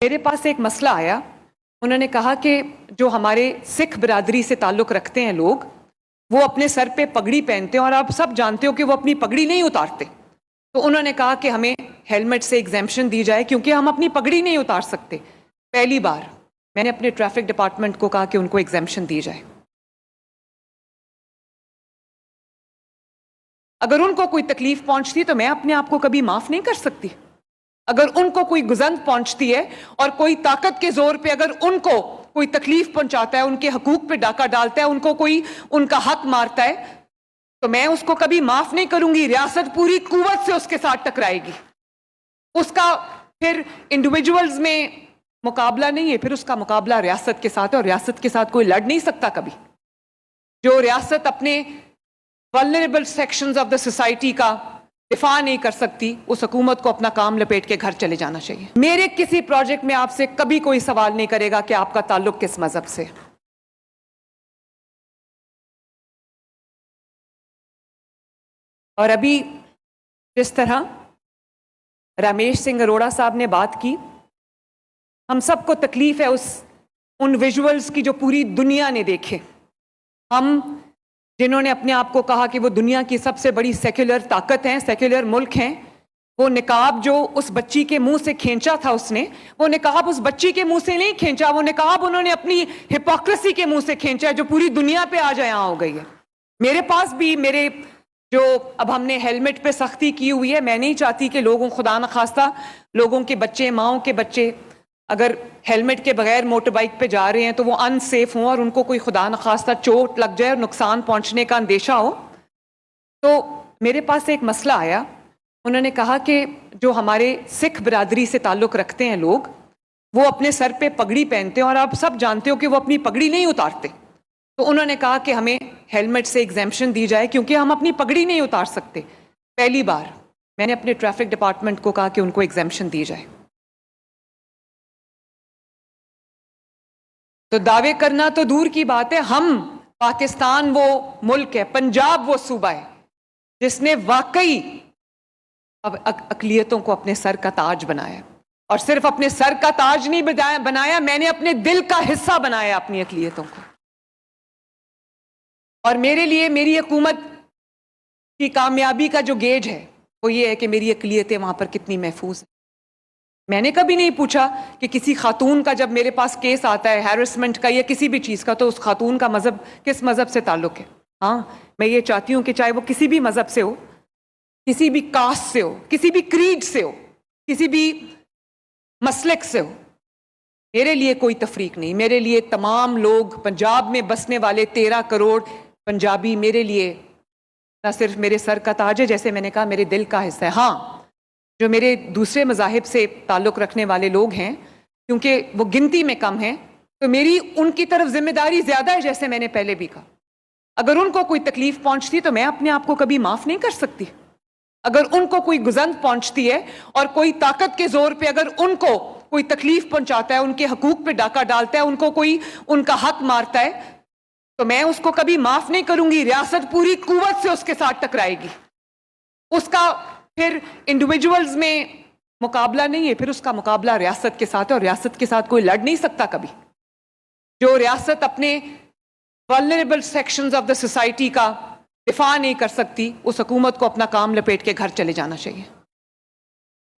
मेरे पास एक मसला आया। उन्होंने कहा कि जो हमारे सिख बिरादरी से ताल्लुक़ रखते हैं लोग, वो अपने सर पे पगड़ी पहनते हैं और आप सब जानते हो कि वो अपनी पगड़ी नहीं उतारते। तो उन्होंने कहा कि हमें हेलमेट से एग्जेम्पशन दी जाए क्योंकि हम अपनी पगड़ी नहीं उतार सकते। पहली बार मैंने अपने ट्रैफिक डिपार्टमेंट को कहा कि उनको एग्जेम्पशन दी जाए। अगर उनको कोई तकलीफ पहुंचती तो मैं अपने आप को कभी माफ नहीं कर सकती। अगर उनको कोई गुजंत पहुंचती है और कोई ताकत के जोर पे अगर उनको कोई तकलीफ पहुंचाता है, उनके हकूक पे डाका डालता है, उनको कोई उनका हक मारता है, तो मैं उसको कभी माफ नहीं करूंगी। रियासत पूरी कुव्वत से उसके साथ टकराएगी। उसका फिर इंडिविजुअल्स में मुकाबला नहीं है, फिर उसका मुकाबला रियासत के साथ है और रियासत के साथ कोई लड़ नहीं सकता कभी। जो रियासत अपने vulnerable sections of the society का दिफा नहीं कर सकती, उस हुकूमत को अपना काम लपेट के घर चले जाना चाहिए। मेरे किसी प्रोजेक्ट में आपसे कभी कोई सवाल नहीं करेगा कि आपका ताल्लुक किस मजहब से। और अभी जिस तरह रमेश सिंह अरोड़ा साहब ने बात की, हम सबको तकलीफ है उन विजुअल्स की जो पूरी दुनिया ने देखे। हम जिन्होंने अपने आप को कहा कि वो दुनिया की सबसे बड़ी सेक्युलर ताकत हैं, सेक्युलर मुल्क हैं, वो निकाब जो उस बच्ची के मुंह से खींचा था उसने, वो निकाब उस बच्ची के मुंह से नहीं खींचा, वो निकाब उन्होंने अपनी हिपोक्रेसी के मुंह से खींचा है जो पूरी दुनिया पे आज यहाँ हो गई है। मेरे पास भी मेरे जो अब हमने हेलमेट पे सख्ती की हुई है, मैं नहीं चाहती कि लोगों, खुदा न खास्ता लोगों के बच्चे, माओं के बच्चे अगर हेलमेट के बगैर मोटर बाइक पे जा रहे हैं तो वो अनसेफ हों और उनको कोई खुदा न खास्ता चोट लग जाए और नुकसान पहुंचने का अंदेशा हो। तो मेरे पास एक मसला आया। उन्होंने कहा कि जो हमारे सिख बिरादरी से ताल्लुक़ रखते हैं लोग, वो अपने सर पे पगड़ी पहनते हैं और आप सब जानते हो कि वो अपनी पगड़ी नहीं उतारते। तो उन्होंने कहा कि हमें हेलमेट से एग्जेम्पशन दी जाए क्योंकि हम अपनी पगड़ी नहीं उतार सकते। पहली बार मैंने अपने ट्रैफिक डिपार्टमेंट को कहा कि उनको एग्जेम्पशन दी जाए। तो दावे करना तो दूर की बात है, हम पाकिस्तान वो मुल्क है, पंजाब वो सूबा है जिसने वाकई अब अकलियतों को अपने सर का ताज बनाया। और सिर्फ अपने सर का ताज नहीं बनाया, मैंने अपने दिल का हिस्सा बनाया अपनी अकलियतों को। और मेरे लिए मेरी हुकूमत की कामयाबी का जो गेज है वो ये है कि मेरी अकलियतें वहां पर कितनी महफूज है। मैंने कभी नहीं पूछा कि किसी खातून का जब मेरे पास केस आता है हैरेसमेंट का या किसी भी चीज़ का, तो उस खातून का मज़हब किस मज़हब से ताल्लुक़ है। हाँ, मैं ये चाहती हूँ कि चाहे वो किसी भी मज़हब से हो, किसी भी कास्ट से हो, किसी भी क्रीड से हो, किसी भी मसलक से हो, मेरे लिए कोई तफरीक नहीं। मेरे लिए तमाम लोग, पंजाब में बसने वाले 13 करोड़ पंजाबी मेरे लिए न सिर्फ मेरे सर का ताज है, जैसे मैंने कहा मेरे दिल का हिस्सा है। हाँ, जो मेरे दूसरे मज़ाहिब से ताल्लुक़ रखने वाले लोग हैं, क्योंकि वो गिनती में कम हैं, तो मेरी उनकी तरफ जिम्मेदारी ज़्यादा है। जैसे मैंने पहले भी कहा, अगर उनको कोई तकलीफ पहुंचती तो मैं अपने आप को कभी माफ़ नहीं कर सकती। अगर उनको कोई गुजंत पहुंचती है और कोई ताकत के जोर पे अगर उनको कोई तकलीफ पहुंचाता है, उनके हकूक पे डाका डालता है, उनको कोई उनका हक मारता है, तो मैं उसको कभी माफ़ नहीं करूंगी। रियासत पूरी कुव्वत से उसके साथ टकराएगी। उसका फिर इंडिविजुअल्स में मुकाबला नहीं है, फिर उसका मुकाबला रियासत के साथ है और रियासत के साथ कोई लड़ नहीं सकता कभी। जो रियासत अपने vulnerable sections of the society का दिफा नहीं कर सकती, उस हुकूमत को अपना काम लपेट के घर चले जाना चाहिए।